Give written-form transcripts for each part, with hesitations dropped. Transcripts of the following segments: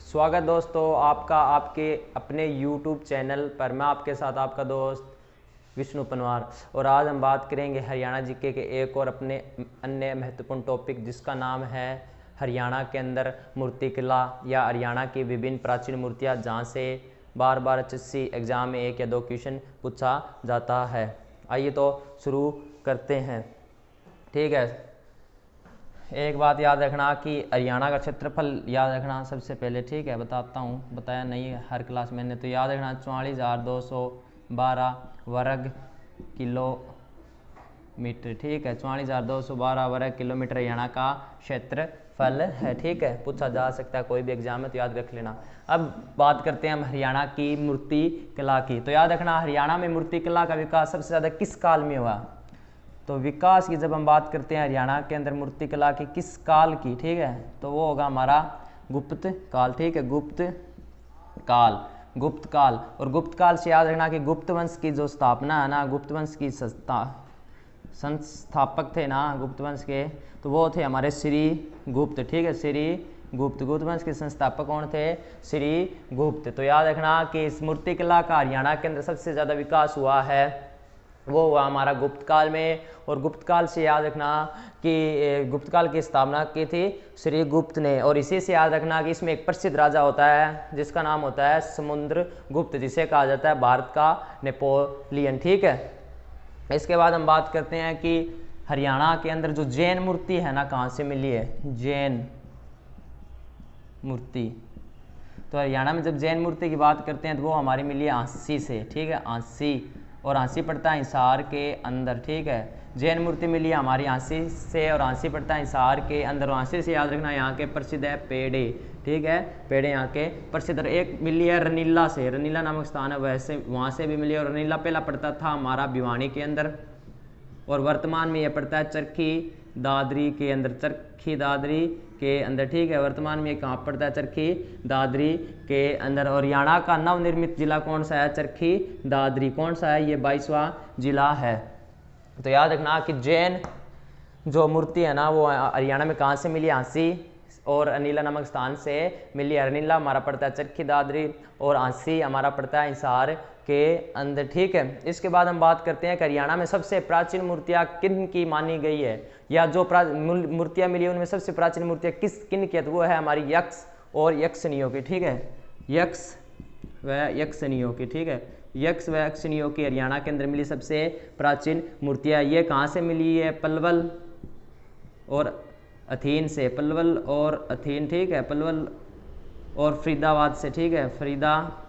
स्वागत दोस्तों आपका आपके अपने YouTube चैनल पर। मैं आपके साथ आपका दोस्त विष्णु पनवार और आज हम बात करेंगे हरियाणा जीके के एक और अपने अन्य महत्वपूर्ण टॉपिक जिसका नाम है हरियाणा के अंदर मूर्ति कला या हरियाणा की विभिन्न प्राचीन मूर्तियाँ जहाँ से बार बार HSC एग्जाम में 1 या 2 क्वेश्चन पूछा जाता है। आइए तो शुरू करते हैं। ठीक है, एक बात याद रखना कि हरियाणा का क्षेत्रफल याद रखना सबसे पहले। ठीक है, बताता हूँ, बताया नहीं हर क्लास मैंने, तो याद रखना 44,212 वर्ग किलोमीटर। ठीक है, 44,212 वर्ग किलोमीटर हरियाणा का क्षेत्रफल है। ठीक है, पूछा जा सकता है कोई भी एग्जाम में, तो याद रख लेना। अब बात करते हैं हम हरियाणा की मूर्ति कला की। तो याद रखना हरियाणा में मूर्ति कला का विकास सबसे ज़्यादा किस काल में हुआ? तो विकास की जब हम बात करते हैं हरियाणा के अंदर मूर्ति कला की किस काल की, ठीक है, तो वो होगा हमारा गुप्त काल। ठीक है, गुप्त काल। और गुप्त काल से याद रखना कि गुप्त वंश की जो स्थापना है ना, गुप्त वंश की संस्थापक थे ना गुप्त वंश के, तो वो थे हमारे श्री गुप्त। ठीक है, श्री गुप्त वंश के संस्थापक कौन थे? श्री गुप्त। तो याद रखना कि इस मूर्ति कला का हरियाणा के अंदर सबसे ज़्यादा विकास हुआ है वो हुआ हमारा गुप्त काल में। और गुप्त काल से याद रखना कि गुप्त काल की स्थापना की थी श्री गुप्त ने। और इसी से याद रखना कि इसमें एक प्रसिद्ध राजा होता है जिसका नाम होता है समुद्रगुप्त, जिसे कहा जाता है भारत का नेपोलियन। ठीक है, इसके बाद हम बात करते हैं कि हरियाणा के अंदर जो जैन मूर्ति है ना, कहाँ से मिली है? जैन मूर्ति। तो हरियाणा में जब जैन मूर्ति की बात करते हैं तो वो हमारी मिली है आंसी से। ठीक है, आंसी, और आंसी पड़ता है हिसार के अंदर। ठीक है, जैन मूर्ति मिली है हमारी आंसी से और आंसी पड़ता है हिसार के अंदर। आंसी से याद रखना यहाँ के प्रसिद्ध है पेड़े। ठीक है, पेड़े यहाँ के प्रसिद्ध। एक मिली है रनीला से, रनीला नामक स्थान है, वैसे वहाँ से भी मिली है। और रनीला पहला पड़ता था हमारा भिवानी के अंदर और वर्तमान में यह पड़ता है चरखी दादरी के अंदर। चरखी दादरी के अंदर। ठीक है, वर्तमान में कहाँ पड़ता है? चरखी दादरी के अंदर। और हरियाणा का नवनिर्मित जिला कौन सा है? चरखी दादरी। कौन सा है? ये 22वां जिला है। तो याद रखना कि जैन जो मूर्ति है ना वो हरियाणा में कहाँ से मिली? आंसी और अनिला नामक स्थान से मिली। अनिला हमारा पड़ता है चरखी दादरी और आंसी हमारा पड़ता है हिसार के अंदर। ठीक है, इसके बाद हम बात करते हैं कि हरियाणा में सबसे प्राचीन मूर्तियाँ किन की मानी गई है, या जो मूर्तियाँ मिली उनमें सबसे प्राचीन मूर्तियाँ किन की है? तो वो है हमारी यक्ष और यक्षिणियों की। ठीक है, यक्ष व यक्षिणियों की। ठीक है, यक्ष व यक्षिणियों की हरियाणा के अंदर मिली सबसे प्राचीन मूर्तियाँ। ये कहाँ से मिली है? पलवल और अथीन से। पलवल और अथीन। ठीक है, पलवल और फरीदाबाद से। ठीक है, फरीदाबाद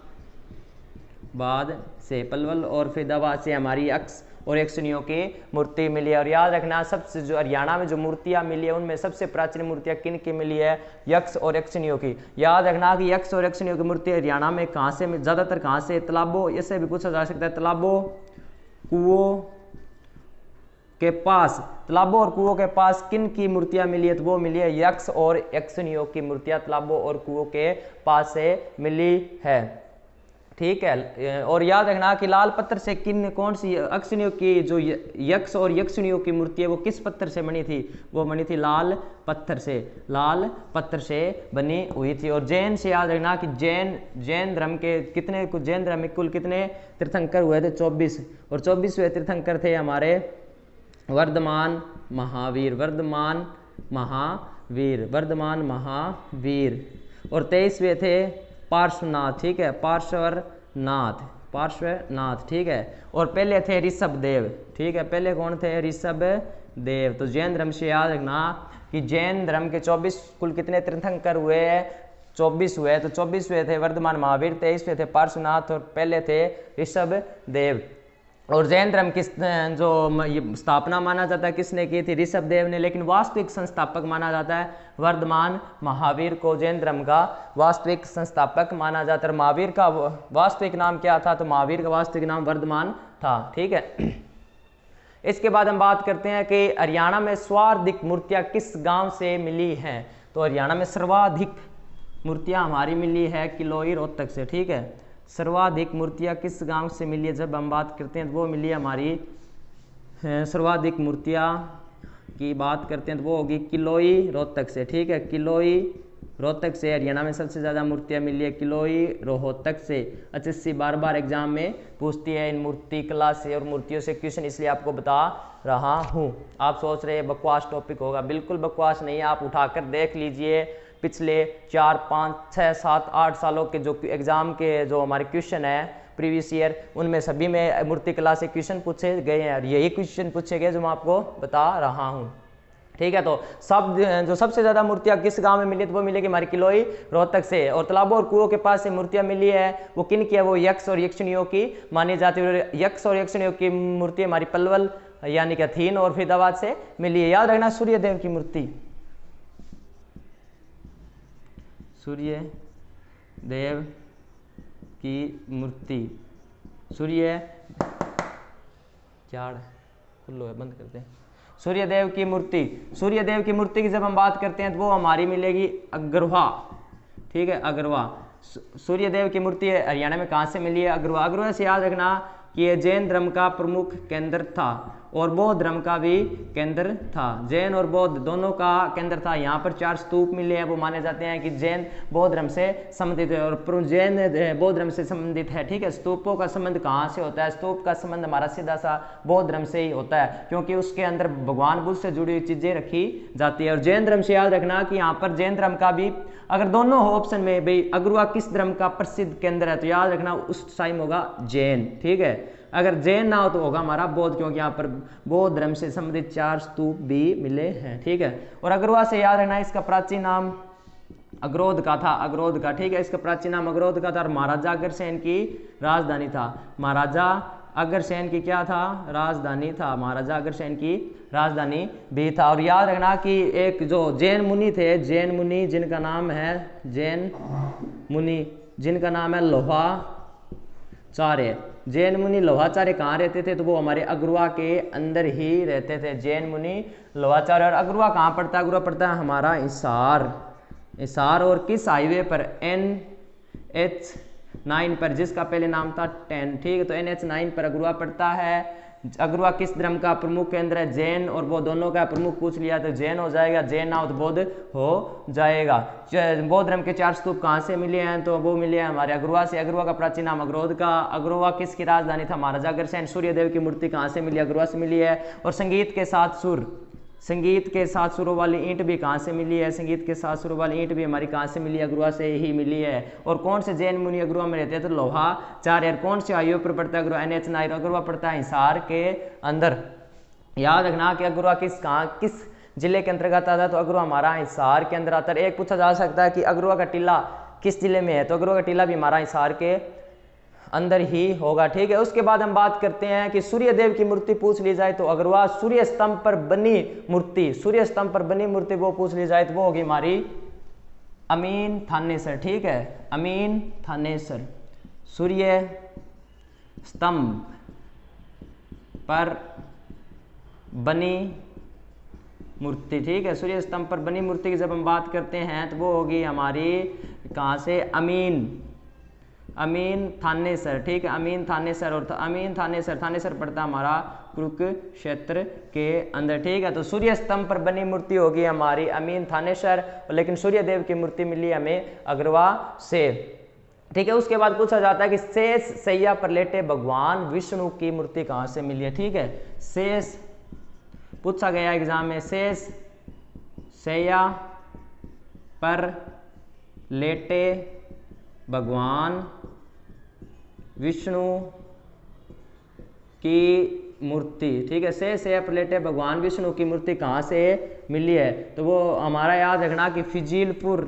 से, पलवल और फरीदाबाद से हमारी यक्ष और यक्षिणियों की मूर्ति मिली है। और याद रखना सबसे जो हरियाणा में जो मूर्तियाँ मिली है उनमें सबसे प्राचीन मूर्तियाँ किन की मिली है? यक्ष और यक्षिणियों की। याद रखना कि यक्ष और यक्षिणियों की मूर्ति हरियाणा में कहाँ से, ज़्यादातर कहाँ से? तालाबों, इससे भी पूछा जा सकता है, तालाबों कुओं के पास। तालाबों और कुओं के पास किन की मूर्तियां मिली है? तो वो मिली है यक्ष और यक्षिणियों की मूर्तियां तालाबों और कुओं के पास से मिली है। ठीक है, और याद रखना कि लाल पत्थर से कौन सी यक्षिणियों की जो यक्ष और यक्षिणियों की मूर्ति है वो किस पत्थर से बनी थी? वो बनी थी लाल पत्थर से, लाल पत्थर से बनी हुई थी। और जैन से याद रखना कि जैन धर्म के जैन धर्म में कुल कितने तीर्थंकर हुए थे? 24। और 24वें तीर्थंकर थे हमारे वर्धमान महावीर। और 23वें थे पार्श्वनाथ। ठीक है, पार्श्वनाथ। ठीक है, और पहले थे ऋषभ देव। ठीक है, पहले कौन थे? ऋषभ देव। तो जैन धर्म से याद रखना कि जैन धर्म के 24 कुल कितने तीर्थंकर हुए? 24 हुए। तो 24वें थे वर्धमान महावीर, 23वें थे पार्श्वनाथ और पहले थे ऋषभ देव। और जैन धर्म की जो स्थापना माना जाता है किसने की थी? ऋषभ देव ने। लेकिन वास्तविक संस्थापक माना जाता है वर्धमान महावीर को। जैन धर्म का वास्तविक संस्थापक माना जाता है। महावीर का वास्तविक नाम क्या था? तो महावीर का वास्तविक नाम वर्धमान था। ठीक है, इसके बाद हम बात करते हैं कि हरियाणा में सर्वाधिक मूर्तियाँ किस गाँव से मिली हैं? तो हरियाणा में सर्वाधिक मूर्तियाँ हमारी मिली है किलोई रोहतक से। ठीक है, सर्वाधिक मूर्तियाँ किस गांव से मिली है जब हम बात करते हैं तो वो मिली है हमारी सर्वाधिक मूर्तियाँ की बात करते हैं तो वो होगी किलोई रोहतक से। ठीक है, किलोई रोहतक से हरियाणा में सबसे ज़्यादा मूर्तियाँ मिली है किलोई रोहतक से। HSC बार बार एग्जाम में पूछती है इन मूर्ति कला से और मूर्तियों से क्वेश्चन, इसलिए आपको बता रहा हूँ। आप सोच रहे हैं बकवास टॉपिक होगा, बिल्कुल बकवास नहीं है। आप उठाकर देख लीजिए पिछले 4, 5, 6, 7, 8 सालों के जो एग्ज़ाम के जो हमारे क्वेश्चन है प्रीवियस ईयर, उनमें सभी में मूर्ति कला से क्वेश्चन पूछे गए हैं और यही क्वेश्चन पूछे गए जो मैं आपको बता रहा हूँ। ठीक है, तो जो सबसे ज़्यादा मूर्तियाँ किस गांव में मिली तो वो मिलेगी हमारी किलोई रोहतक से। और तालाबों और कुओं के पास से मूर्तियाँ मिली है वो किन की है, वो यक्ष और यक्षिणियों की मानी जाती है। यक्ष और यक्षिणियों की मूर्ति हमारी पलवल यानी कि थीन और फरीदाबाद से मिली है। याद रखना सूर्यदेव की मूर्ति, सूर्यदेव की मूर्ति, सूर्य क्या खुल्लो है बंद करते हैं। सूर्यदेव की मूर्ति, सूर्यदेव की मूर्ति की जब हम बात करते हैं तो वो हमारी मिलेगी अग्रवा। ठीक है, अग्रवा सूर्यदेव की मूर्ति हरियाणा में कहाँ से मिली है, अग्रवा। अग्रवा से याद रखना कि ये जैन धर्म का प्रमुख केंद्र था और बौद्ध धर्म का भी केंद्र था। जैन और बौद्ध दोनों का केंद्र था। यहाँ पर 4 स्तूप मिले हैं, वो माने जाते हैं कि जैन बौद्ध धर्म से संबंधित है और जैन बौद्ध धर्म से संबंधित है। ठीक है, स्तूपों का संबंध कहाँ से होता है, स्तूप का संबंध हमारा सीधा सा बौद्ध धर्म से ही होता है, क्योंकि उसके अंदर भगवान बुद्ध से जुड़ी हुई चीजें रखी जाती है। और जैन धर्म से याद रखना कि यहाँ पर जैन धर्म का भी अगर दोनों हो ऑप्शन में, भाई अग्रवा किस धर्म का प्रसिद्ध केंद्र है, तो याद रखना उस टाइम होगा जैन। ठीक है, अगर जैन ना हो तो होगा हमारा बौद्ध, क्योंकि यहाँ पर बौद्ध धर्म से संबंधित 4 स्तूप भी मिले हैं। ठीक है, और अग्रवा से याद रखना इसका प्राचीन नाम अग्रोध का था, अग्रोध का। ठीक है, इसका प्राचीन नाम अग्रोध का था और महाराजा अग्रसेन की राजधानी था। महाराजा अग्रसेन की क्या था, राजधानी था। महाराजा अग्रसेन की राजधानी भी था। और याद रखना कि एक जो जैन मुनि थे, जैन मुनि जिनका नाम है जैन मुनि, जिनका नाम है लोहाचार्य। जैन मुनि लोहाचार्य कहाँ रहते थे, तो वो हमारे अग्रवा के अंदर ही रहते थे। जैन मुनि लोहाचार्य। और अग्रवा कहाँ पड़ता है, अग्रवा पड़ता है हमारा हिसार, हिसार। और किस हाईवे पर, NH9 पर, जिसका पहले नाम था 10। ठीक है, तो NH9 पर अग्रवा पड़ता है। अग्रवा किस धर्म का प्रमुख केंद्र है, जैन और बौद्ध दोनों का प्रमुख पूछ लिया तो जैन हो जाएगा, जैन ना हो तो बौद्ध हो जाएगा। बौद्ध धर्म के 4 स्तूप कहाँ से मिले हैं, तो वो मिले हैं हमारे अग्रवा से। अग्रवा का प्राचीन नाम अग्रोध का। अग्रवा किसकी राजधानी था, महाराजा अग्रसेन। सूर्यदेव की मूर्ति कहाँ से मिली, अग्रवा से मिली है। और संगीत के साथ सुर, संगीत के साथ सुरों वाली ईंट भी कहाँ से मिली है, संगीत के साथ सुरों वाली ईंट भी हमारी कहाँ से मिली है, अग्रवा से ही मिली है। और कौन से जैन मुनि अग्रवा में रहते हैं, तो लोहाचार्य। कौन से आयु पर पड़ता है अग्रवा, NH9। अग्रवा पड़ता है हिसार के अंदर। याद रखना कि अग्रवा किस जिले के अंतर्गत आता है, तो अग्रवा हमारा हिसार के अंदर आता है। एक पूछा जा सकता है कि अग्रवा का टीला किस जिले में है, तो अग्रवा का टीला भी हमारा हिसार के अंदर ही होगा। ठीक है, उसके बाद हम बात करते हैं कि सूर्यदेव की मूर्ति पूछ ली जाए तो अग्रवा। सूर्य स्तंभ पर बनी मूर्ति, सूर्य स्तंभ पर बनी मूर्ति वो पूछ ली जाए तो वो होगी हमारी अमीन थानेसर। ठीक है, अमीन थानेसर। सूर्य स्तंभ पर बनी मूर्ति। ठीक है, सूर्य स्तंभ पर बनी मूर्ति की जब हम बात करते हैं तो वो होगी हमारी कहाँ से, अमीन थानेसर। ठीक है, अमीन थानेसर। और अमीन थानेसर, थानेसर पड़ता हमारा कुरुक्षेत्र के अंदर। ठीक है, तो सूर्य स्तंभ पर बनी मूर्ति होगी हमारी अमीन थानेसर, लेकिन सूर्यदेव की मूर्ति मिली हमें अग्रवा से। ठीक है, उसके बाद पूछा जाता है कि शेष सैया पर लेटे भगवान विष्णु की मूर्ति कहाँ से मिली है। ठीक है, शेष पूछा गया एग्जाम में, शेष सैया पर लेटे भगवान विष्णु की मूर्ति। ठीक है, शेष सैया पर लेटे भगवान विष्णु की मूर्ति कहाँ से मिली है, तो वो हमारा याद रखना कि फिजीलपुर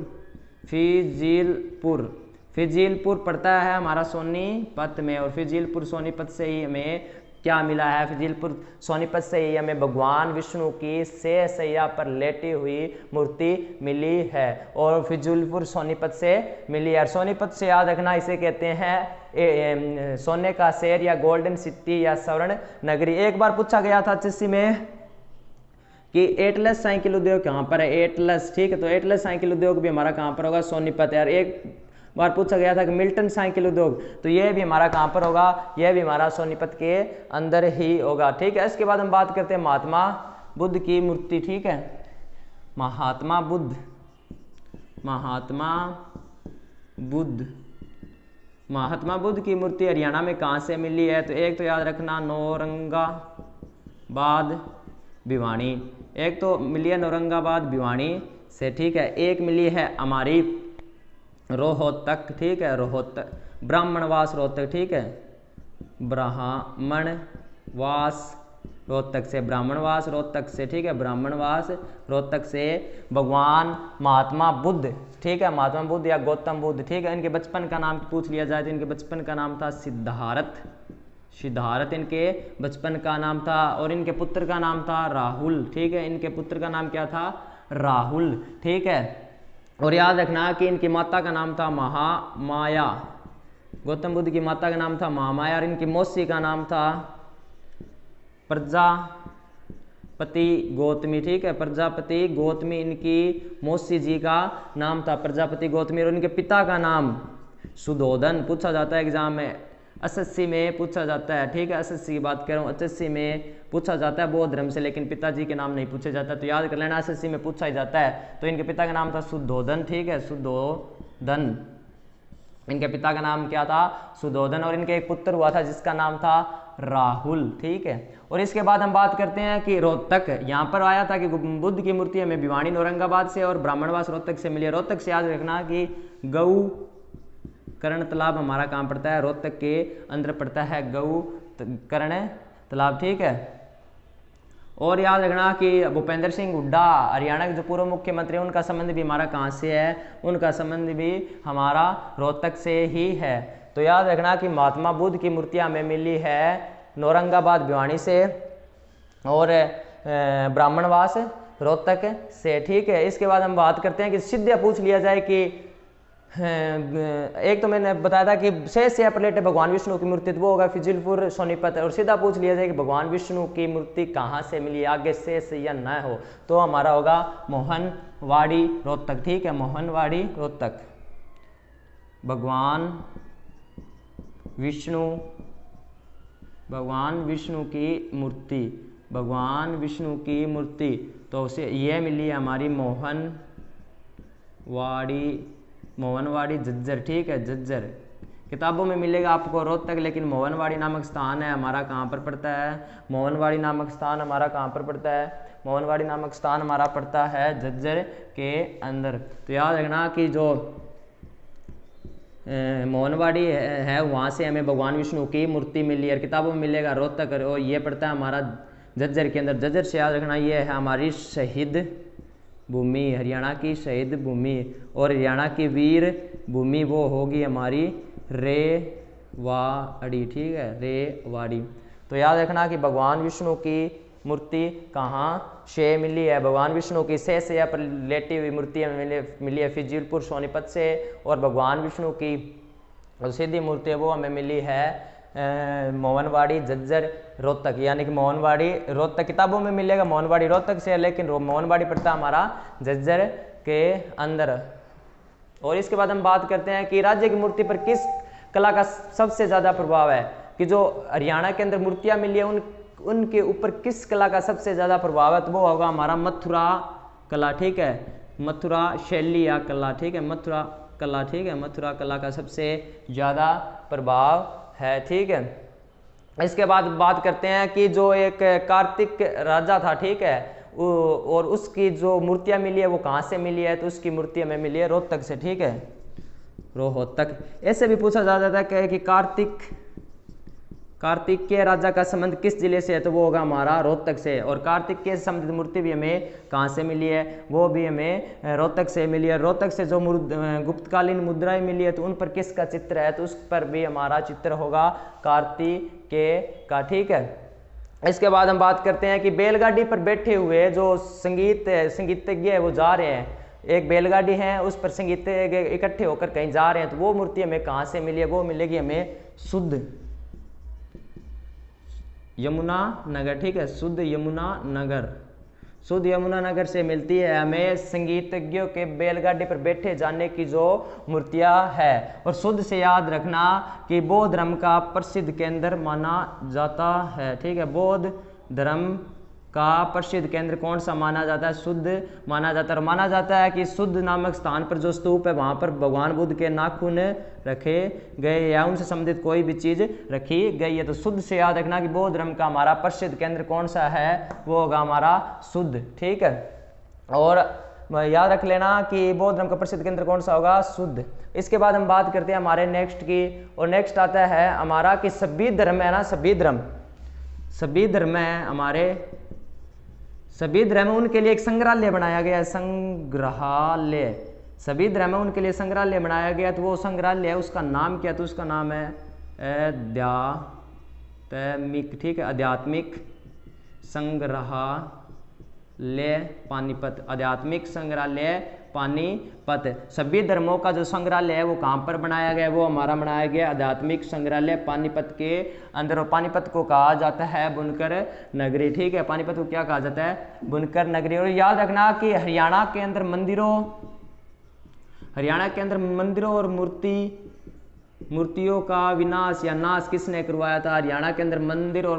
पड़ता है हमारा सोनीपत में। और फिजीलपुर सोनीपत से ही हमें क्या मिला है, फिजीलपुर सोनीपत से ही हमें भगवान विष्णु की शेष सैया पर लेटी हुई मूर्ति मिली है और फिजीलपुर सोनीपत से मिली है। और सोनीपत से याद रखना इसे कहते हैं सोने का शहर या गोल्डन सिटी या स्वर्ण नगरी। एक बार पूछा गया था HSC में कि एटलस साइकिल उद्योग कहाँ पर है, एटलस। ठीक है, तो एटलस साइकिल उद्योग भी हमारा कहाँ पर होगा, सोनीपत है। और एक बार पूछा गया था कि मिल्टन साइकिल उद्योग, तो यह भी हमारा कहाँ पर होगा, यह भी हमारा सोनीपत के अंदर ही होगा। ठीक है, इसके बाद हम बात करते हैं महात्मा बुद्ध की मूर्ति। ठीक है, महात्मा बुद्ध महात्मा बुद्ध। महात्मा बुद्ध की मूर्ति हरियाणा में कहाँ से मिली है? तो एक तो याद रखना नौरंगाबाद भिवानी, एक तो मिली है नौरंगाबाद भिवानी से, ठीक है। एक मिली है हमारी रोहतक, ठीक है, रोहतक ब्राह्मणवास रोहतक, ठीक है, ब्राह्मणवास रोहतक से, ब्राह्मणवास रोहतक से, ठीक है, ब्राह्मणवास रोहतक से भगवान महात्मा बुद्ध, ठीक है, महात्मा बुद्ध या गौतम बुद्ध, ठीक है। इनके बचपन का नाम पूछ लिया जाए तो इनके बचपन का नाम था सिद्धार्थ, सिद्धार्थ इनके बचपन का नाम था, और इनके पुत्र का नाम था राहुल, ठीक है, इनके पुत्र का नाम क्या था? राहुल, ठीक है। और याद रखना कि इनकी माता का नाम था महामाया, गौतम बुद्ध की माता का नाम था महामाया, और इनकी मौसी का नाम था प्रजापति गौतमी, ठीक है, प्रजापति गौतमी इनकी मौसी जी का नाम था, प्रजापति गौतमी। और इनके पिता का नाम सुधोधन, पूछा जाता है एग्जाम में, एसएससी में पूछा जाता है, ठीक है, एसएससी की बात कर रहा हूँ, एसएससी में पूछा जाता है बौद्ध धर्म से, लेकिन पिताजी के नाम नहीं पूछे जाता, तो याद कर लेना एसएससी में पूछा ही जाता है। तो इनके पिता का नाम था सुधोधन, ठीक है, सुधोधन, इनके पिता का नाम क्या था? सुधोधन। और इनके एक पुत्र हुआ था जिसका नाम था राहुल, ठीक है। और इसके बाद हम बात करते हैं कि रोहतक, यहाँ पर आया था कि बुद्ध की मूर्ति हमें भिवानी औरंगाबाद से और ब्राह्मणवास रोहतक से मिली है। रोहतक से याद रखना कि गऊ कर्ण तालाब हमारा कहाँ पड़ता है? रोहतक के अंदर पड़ता है गऊ कर्ण तालाब, ठीक है। और याद रखना कि भूपेंद्र सिंह हुड्डा हरियाणा के जो पूर्व मुख्यमंत्री हैं उनका संबंध भी हमारा कहाँ से है? उनका संबंध भी हमारा रोहतक से ही है। तो याद रखना कि महात्मा बुद्ध की मूर्तियाँ हमें मिली है औरंगाबाद भिवानी से और ब्राह्मणवास रोहतक से, ठीक है। इसके बाद हम बात करते हैं कि सीधे पूछ लिया जाए कि एक तो मैंने बताया था कि शेष या प्लेट है भगवान विष्णु की मूर्ति, तो वो होगा फिजिलपुर सोनीपत। और सीधा पूछ लिया जाए कि भगवान विष्णु की मूर्ति कहाँ से मिली, आगे शेष या न हो, तो हमारा होगा मोहनवाड़ी रोहतक, ठीक है, मोहनवाड़ी रोहतक। भगवान विष्णु की मूर्ति, भगवान विष्णु की मूर्ति, तो उसे यह मिली हमारी मोहनवाड़ी झज्जर, ठीक है, झज्जर। किताबों में मिलेगा आपको रोहतक, लेकिन मोहनवाड़ी नामक स्थान है हमारा कहाँ पर पड़ता है? मोहनवाड़ी नामक स्थान हमारा कहाँ पर पड़ता है? मोहनवाड़ी नामक स्थान हमारा पड़ता है झज्जर के अंदर। तो याद रखना कि जो मोहनवाड़ी है वहाँ से हमें भगवान विष्णु की मूर्ति मिली है। किताबों में मिलेगा रोहतक, और ये पड़ता है हमारा झज्जर के अंदर। झज्जर से याद रखना ये है हमारी शहीद भूमि, हरियाणा की शहीद भूमि। और हरियाणा की वीर भूमि वो होगी हमारी रेवाड़ी, ठीक है, रेवाड़ी। तो याद रखना कि भगवान विष्णु की मूर्ति कहाँ से मिली है? भगवान विष्णु की शेष या पर लेटी हुई मूर्ति मिली है फिजिलपुर सोनीपत से, और भगवान विष्णु की सीधी मूर्ति है वो हमें मिली है मोहनवाड़ी झज्जर रोहतक, यानी कि मोहनवाड़ी रोहतक। किताबों में मिलेगा मोहनवाड़ी रोहतक से, लेकिन मोहनवाड़ी पड़ता है हमारा झज्जर के अंदर। और इसके बाद हम बात करते हैं कि राज्य की मूर्ति पर किस कला का सबसे ज़्यादा प्रभाव है, कि जो हरियाणा के अंदर मूर्तियाँ मिली है उनके ऊपर किस कला का सबसे ज़्यादा प्रभाव है? तो वो होगा हमारा मथुरा कला, ठीक है, मथुरा शैली या कला, ठीक है, मथुरा कला, ठीक है, मथुरा कला का सबसे ज़्यादा प्रभाव है, ठीक है। इसके बाद बात करते हैं कि जो एक कार्तिक राजा था, ठीक है, और उसकी जो मूर्तियाँ मिली है वो कहाँ से मिली है? तो उसकी मूर्ति हमें मिली है रोहतक से, ठीक है, रोहतक। ऐसे भी पूछा जा जाता है कि कार्तिक के राजा का संबंध किस जिले से है? तो वो होगा हमारा रोहतक से। और कार्तिक के संबंधित मूर्ति भी हमें कहाँ से मिली है? वो भी हमें रोहतक से मिली है। रोहतक से जो गुप्तकालीन मुद्राएं मिली है तो उन पर किसका चित्र है? तो उस पर भी हमारा चित्र होगा कार्तिकेय का, ठीक है। इसके बाद हम बात करते हैं कि बैलगाड़ी पर बैठे हुए जो संगीतज्ञ है वो जा रहे हैं, एक बैलगाड़ी है उस पर संगीतज्ञ इकट्ठे होकर कहीं जा रहे हैं, तो वो मूर्ति हमें कहाँ से मिली है? वो मिलेगी हमें शुद्ध यमुना नगर, ठीक है, शुद्ध यमुना नगर से मिलती है हमें संगीतज्ञों के बैलगाड़ी पर बैठे जाने की जो मूर्तियां है। और शुद्ध से याद रखना कि बौद्ध धर्म का प्रसिद्ध केंद्र माना जाता है, ठीक है, बौद्ध धर्म का प्रसिद्ध केंद्र कौन सा माना जाता है? शुद्ध माना जाता है। और माना जाता है कि शुद्ध नामक स्थान पर जो स्तूप है वहाँ पर भगवान बुद्ध के नाखून रखे गए या उनसे संबंधित कोई भी चीज़ रखी गई है। तो शुद्ध से याद रखना कि बौद्ध धर्म का हमारा प्रसिद्ध केंद्र कौन सा है, वो होगा हमारा शुद्ध। ठीक है, और याद रख लेना कि बौद्ध धर्म का प्रसिद्ध केंद्र कौन सा होगा? शुद्ध। इसके बाद हम बात करते हैं हमारे नेक्स्ट की, और नेक्स्ट आता है हमारा कि सभी धर्म है ना, सभी धर्म है हमारे, सभी धर्म उनके लिए एक संग्रहालय बनाया गया है, संग्रहालय। सभी धर्म उनके लिए संग्रहालय बनाया गया, तो वो संग्रहालय है उसका नाम क्या? तो उसका नाम है आध्यात्मिक। ठीक है, आध्यात्मिक संग्रहालय पानीपत, आध्यात्मिक संग्रहालय पानीपत। सभी धर्मों का जो संग्रहालय है वो कहाँ पर बनाया गया? वो हमारा बनाया गया आध्यात्मिक संग्रहालय पानीपत के अंदर। और पानीपत को कहा जाता है बुनकर नगरी। ठीक है, पानीपत को क्या कहा जाता है? बुनकर नगरी। और याद रखना कि हरियाणा के अंदर मंदिरों और मूर्तियों का विनाश या नाश किसने करवाया था? हरियाणा के अंदर मंदिर और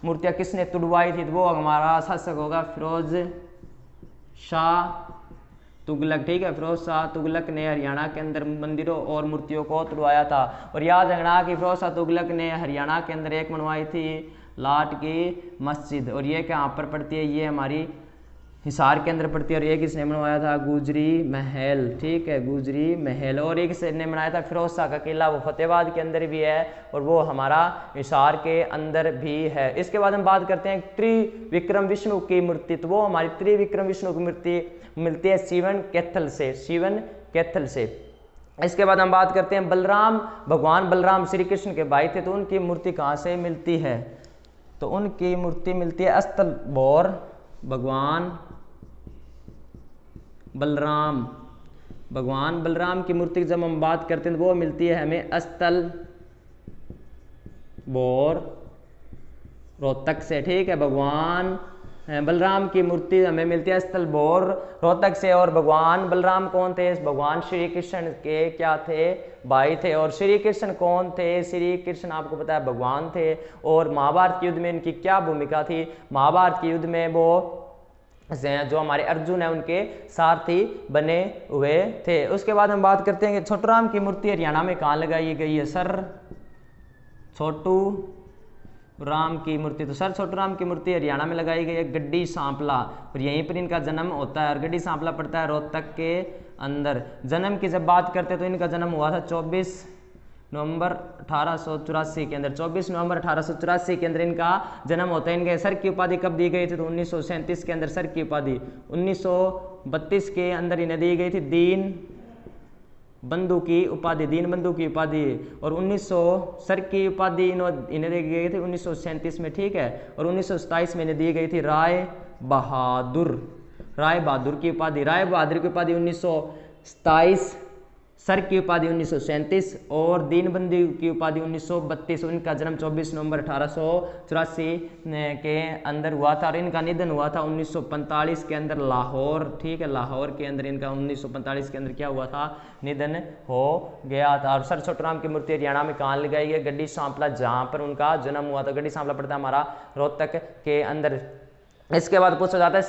मूर्तियां किसने तुड़वाई थी? तो वो हमारा शासक होगा फिरोज शाह तुगलक। ठीक है, फिरोज शाह तुगलक ने हरियाणा के अंदर मंदिरों और मूर्तियों को तुड़वाया था। और याद रखना कि फिरोज शाह तुगलक ने हरियाणा के अंदर एक बनवाई थी लाट की मस्जिद, और ये कहाँ पर पड़ती है? ये हमारी हिसार के अंदर पड़ती है। और एक किसने बनवाया था? गुजरी महल। ठीक है, गुजरी महल। और एक किसने बनाया था? फिरोज शाह का किला, वो फतेहाबाद के अंदर भी है और वो हमारा हिसार के अंदर भी है। इसके बाद हम बात करते हैं त्रिविक्रम विष्णु की मूर्ति। तो वो हमारी त्रिविक्रम विष्णु की मूर्ति मिलती है सीवन कैथल से। इसके बाद हम बात करते हैं भगवान बलराम श्री कृष्ण के भाई थे, तो उनकी मूर्ति कहाँ से मिलती है? तो उनकी मूर्ति मिलती है अस्तल बोर। भगवान बलराम की मूर्ति जब हम बात करते हैं तो वो मिलती है हमें अस्तल बोर रोहतक से। ठीक है, भगवान बलराम की मूर्ति हमें मिलती है अस्तल बोर रोहतक से। और भगवान बलराम कौन थे? भगवान श्री कृष्ण के क्या थे? भाई थे। और श्री कृष्ण कौन थे? श्री कृष्ण आपको पता है भगवान थे। और महाभारत के युद्ध में इनकी क्या भूमिका थी? महाभारत के युद्ध में वो जो हमारे अर्जुन है उनके सारथी बने हुए थे। उसके बाद हम बात करते हैं कि छोटूराम की मूर्ति हरियाणा में कहाँ लगाई गई है? सर छोटू राम की मूर्ति, तो सर छोटूराम की मूर्ति हरियाणा में लगाई गई है गड्डी सांपला, और यहीं पर इनका जन्म होता है। और गड्डी सांपला पड़ता है रोहतक के अंदर। जन्म की जब बात करते हैं तो इनका जन्म हुआ था 24 नवंबर 1884 के अंदर। 24 नवंबर 1884 के अंदर इनका जन्म होता है। इनके सर की उपाधि कब दी गई थी? तो 1937 के अंदर सर की उपाधि, 1932 के अंदर इन्हें दी गई थी दीन बंधु की उपाधि। और 1900 सर की उपाधि इन्हें दी गई थी 1937 में। ठीक है, और 1927 में इन्हें दी गई थी राय बहादुर की उपाधि। राय बहादुर की उपाधि 1927, सर की उपाधि 1937 और दीनबंधु की उपाधि 1932। इनका जन्म 24 नवंबर 1884 के अंदर हुआ था और इनका निधन हुआ था 1945 के अंदर लाहौर। ठीक है, लाहौर के अंदर इनका 1945 के अंदर क्या हुआ था? निधन हो गया था। और सर छोटूराम की मूर्ति हरियाणा में कहाँ लगाई गई? गड्डी सांपला, जहाँ पर उनका जन्म हुआ था। गड्डी सांपला पड़ता है हमारा रोहतक के अंदर। इसके बाद पूछा जाता है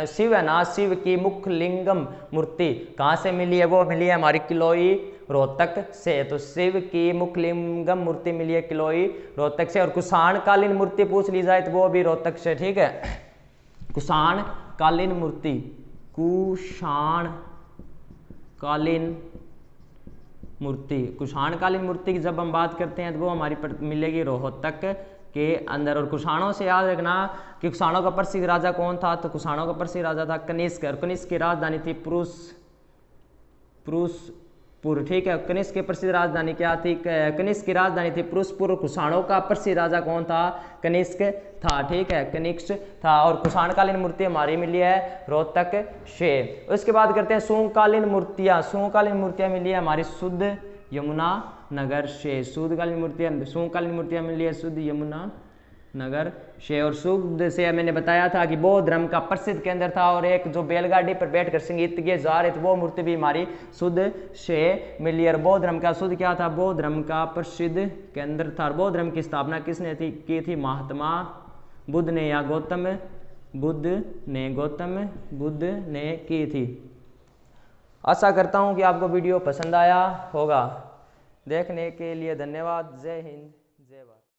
शिव है ना, शिव की मुख्य लिंगम मूर्ति कहाँ से मिली है? वो मिली है हमारी किलोई रोहतक से। तो शिव की मुख्य लिंगम मूर्ति मिली है किलोई रोहतक से। और कुषाण कालीन मूर्ति पूछ ली जाए तो वो भी रोहतक से। ठीक है, कुषाण कालीन मूर्ति की जब हम बात करते हैं तो वो हमारी मिलेगी रोहतक के अंदर। और कुषाणों से याद रखना कि कुषाणों का प्रसिद्ध राजा कौन था? तो कुषाणों का प्रसिद्ध राजा था कनिष्क। और कनिष्क की राजधानी थी पुरुषपुर। ठीक है, कनिष्क की प्रसिद्ध राजधानी क्या थी? कनिष्क की राजधानी थी पुरुषपुर। कुषाणों का प्रसिद्ध राजा कौन था? कनिष्क था। ठीक है, कनिष्क था। और कुषाणकालीन मूर्ति हमारी मिली है रोहतक से। उसके बाद करते हैं सूंकालीन मूर्तियां मिली है हमारी शुद्ध यमुना नगर से। सूंकालीन मूर्तियां मिली है शुद्ध यमुना नगर से। और शुद्ध से मैंने बताया था कि बौद्ध धर्म का प्रसिद्ध केंद्र था। और एक जो बैलगाड़ी पर बैठकर संगीत के जा रहे थे वो मूर्ति भी हमारी शुद्ध से मिली। और बौद्ध धर्म का शुद्ध क्या था? बौद्ध धर्म का प्रसिद्ध केंद्र था। बौद्ध धर्म की स्थापना किसने की थी? महात्मा बुद्ध ने या गौतम बुद्ध ने गौतम बुद्ध ने की थी। आशा करता हूँ कि आपको वीडियो पसंद आया होगा। देखने के लिए धन्यवाद। जय हिंद, जय भारत।